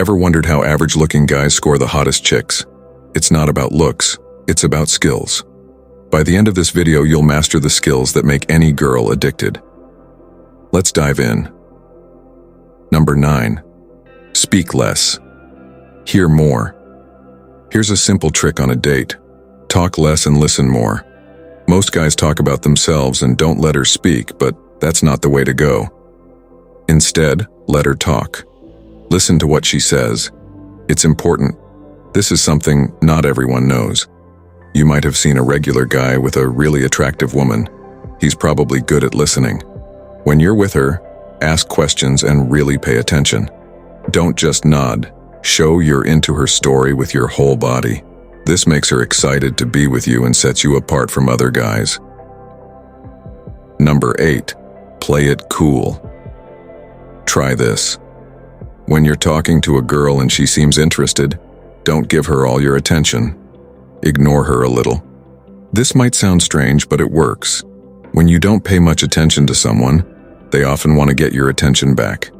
Ever wondered how average-looking guys score the hottest chicks? It's not about looks, it's about skills. By the end of this video, you'll master the skills that make any girl addicted. Let's dive in. Number 9. Speak less. Hear more. Here's a simple trick on a date. Talk less and listen more. Most guys talk about themselves and don't let her speak, but that's not the way to go. Instead, let her talk. Listen to what she says. It's important. This is something not everyone knows. You might have seen a regular guy with a really attractive woman. He's probably good at listening. When you're with her, ask questions and really pay attention. Don't just nod. Show you're into her story with your whole body. This makes her excited to be with you and sets you apart from other guys. Number 8. Play it cool. Try this. When you're talking to a girl and she seems interested, don't give her all your attention. Ignore her a little. This might sound strange, but it works. When you don't pay much attention to someone, they often want to get your attention back.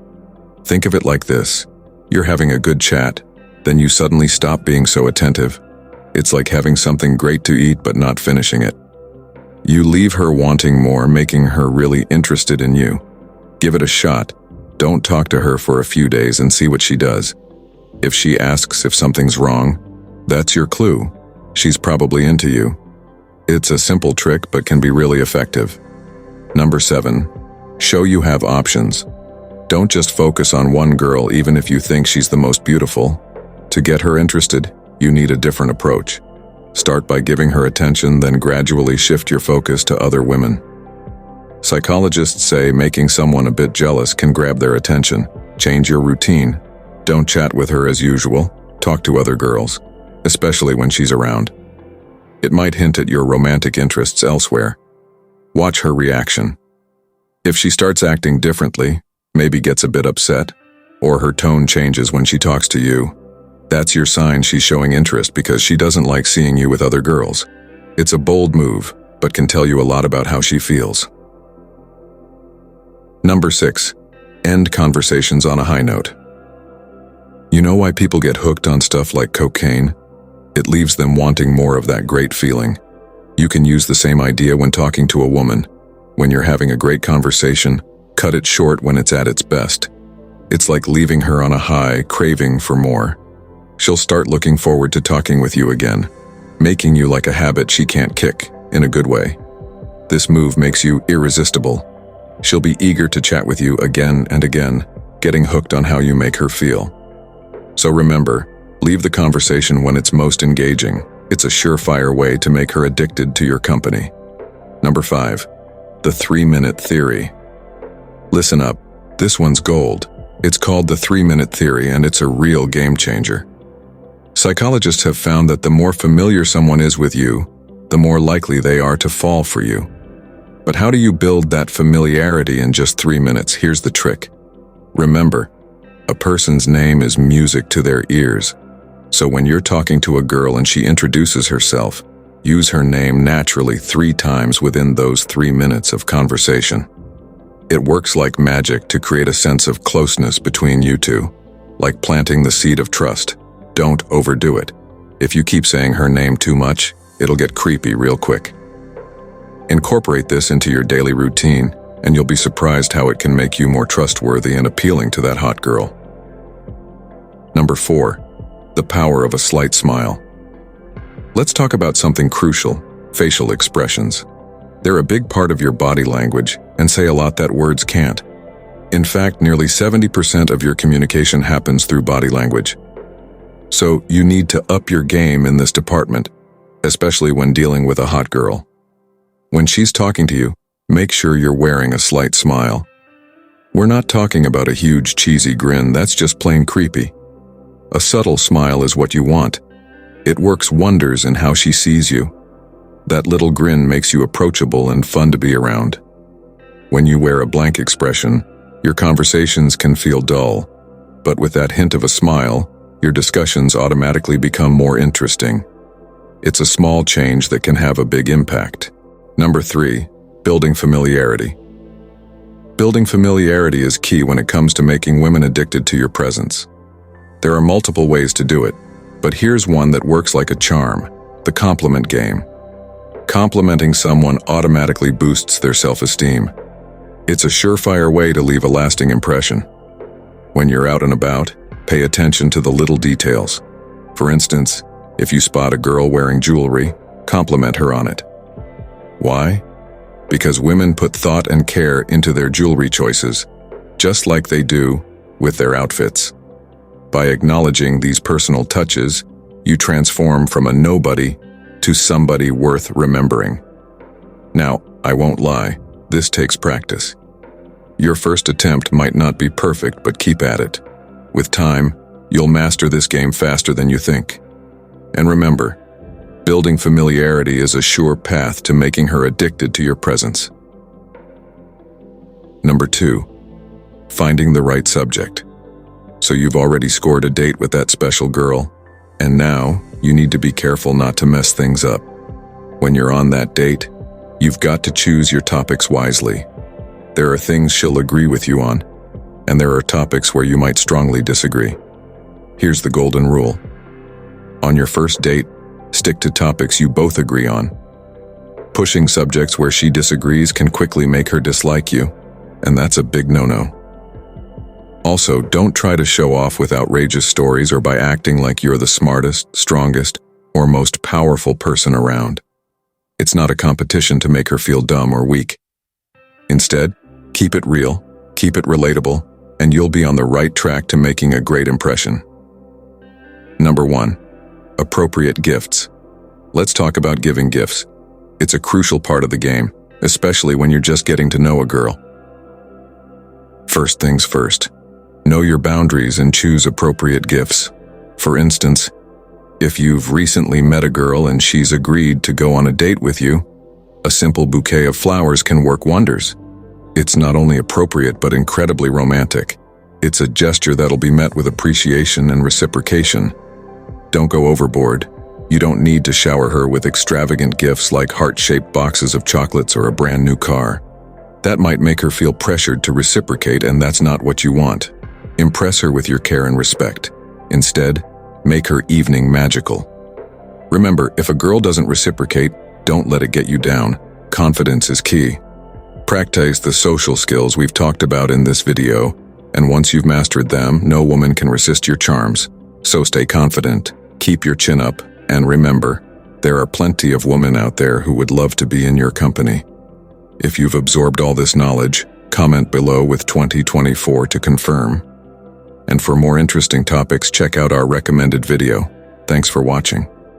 Think of it like this. You're having a good chat, then you suddenly stop being so attentive. It's like having something great to eat but not finishing it. You leave her wanting more, making her really interested in you. Give it a shot. Don't talk to her for a few days and see what she does. If she asks if something's wrong, that's your clue. She's probably into you. It's a simple trick but can be really effective. Number 7. Show you have options. Don't just focus on one girl even if you think she's the most beautiful. To get her interested, you need a different approach. Start by giving her attention, then gradually shift your focus to other women. Psychologists say making someone a bit jealous can grab their attention. Change your routine. Don't chat with her as usual. Talk to other girls, especially when she's around. It might hint at your romantic interests elsewhere. Watch her reaction. If she starts acting differently, maybe gets a bit upset, or her tone changes when she talks to you, that's your sign she's showing interest because she doesn't like seeing you with other girls. It's a bold move, but can tell you a lot about how she feels. Number 6. End conversations on a high note. You know why people get hooked on stuff like cocaine? It leaves them wanting more of that great feeling. You can use the same idea when talking to a woman. When you're having a great conversation, cut it short when it's at its best. It's like leaving her on a high, craving for more. She'll start looking forward to talking with you again, making you like a habit she can't kick, in a good way. This move makes you irresistible. She'll be eager to chat with you again and again, getting hooked on how you make her feel. So remember, leave the conversation when it's most engaging. It's a surefire way to make her addicted to your company. Number 5. The 3-minute theory. Listen up, this one's gold. It's called the 3-minute theory, and it's a real game changer. Psychologists have found that the more familiar someone is with you, the more likely they are to fall for you. But how do you build that familiarity in just 3 minutes? Here's the trick. Remember, a person's name is music to their ears. So when you're talking to a girl and she introduces herself, use her name naturally 3 times within those 3 minutes of conversation. It works like magic to create a sense of closeness between you two, like planting the seed of trust. Don't overdo it. If you keep saying her name too much, it'll get creepy real quick. Incorporate this into your daily routine, and you'll be surprised how it can make you more trustworthy and appealing to that hot girl. Number 4. The power of a slight smile. Let's talk about something crucial, facial expressions. They're a big part of your body language and say a lot that words can't. In fact, nearly 70% of your communication happens through body language. So you need to up your game in this department, especially when dealing with a hot girl. When she's talking to you, make sure you're wearing a slight smile. We're not talking about a huge cheesy grin, that's just plain creepy. A subtle smile is what you want. It works wonders in how she sees you. That little grin makes you approachable and fun to be around. When you wear a blank expression, your conversations can feel dull, but with that hint of a smile, your discussions automatically become more interesting. It's a small change that can have a big impact. Number 3, building familiarity. Building familiarity is key when it comes to making women addicted to your presence. There are multiple ways to do it, but here's one that works like a charm: the compliment game. Complimenting someone automatically boosts their self-esteem. It's a surefire way to leave a lasting impression. When you're out and about, pay attention to the little details. For instance, if you spot a girl wearing jewelry, compliment her on it. Why? Because women put thought and care into their jewelry choices, just like they do with their outfits. By acknowledging these personal touches, you transform from a nobody to somebody worth remembering. Now, I won't lie, this takes practice. Your first attempt might not be perfect, but keep at it. With time, you'll master this game faster than you think. And remember, building familiarity is a sure path to making her addicted to your presence. Number 2, finding the right subject. So you've already scored a date with that special girl, and now you need to be careful not to mess things up. When you're on that date, you've got to choose your topics wisely. There are things she'll agree with you on, and there are topics where you might strongly disagree. Here's the golden rule. On your first date, stick to topics you both agree on. Pushing subjects where she disagrees can quickly make her dislike you, and that's a big no-no. Also, don't try to show off with outrageous stories or by acting like you're the smartest, strongest, or most powerful person around. It's not a competition to make her feel dumb or weak. Instead, keep it real, keep it relatable, and you'll be on the right track to making a great impression. Number 1, appropriate gifts. Let's talk about giving gifts. It's a crucial part of the game, especially when you're just getting to know a girl. First things first. Know your boundaries and choose appropriate gifts. For instance, if you've recently met a girl and she's agreed to go on a date with you, a simple bouquet of flowers can work wonders. It's not only appropriate but incredibly romantic. It's a gesture that'll be met with appreciation and reciprocation. Don't go overboard. You don't need to shower her with extravagant gifts like heart-shaped boxes of chocolates or a brand new car. That might make her feel pressured to reciprocate, and that's not what you want. Impress her with your care and respect. Instead, make her evening magical. Remember, if a girl doesn't reciprocate, don't let it get you down. Confidence is key. Practice the social skills we've talked about in this video, and once you've mastered them, no woman can resist your charms. So stay confident, keep your chin up, and remember, there are plenty of women out there who would love to be in your company. If you've absorbed all this knowledge, comment below with 2024 to confirm. And for more interesting topics, check out our recommended video. Thanks for watching.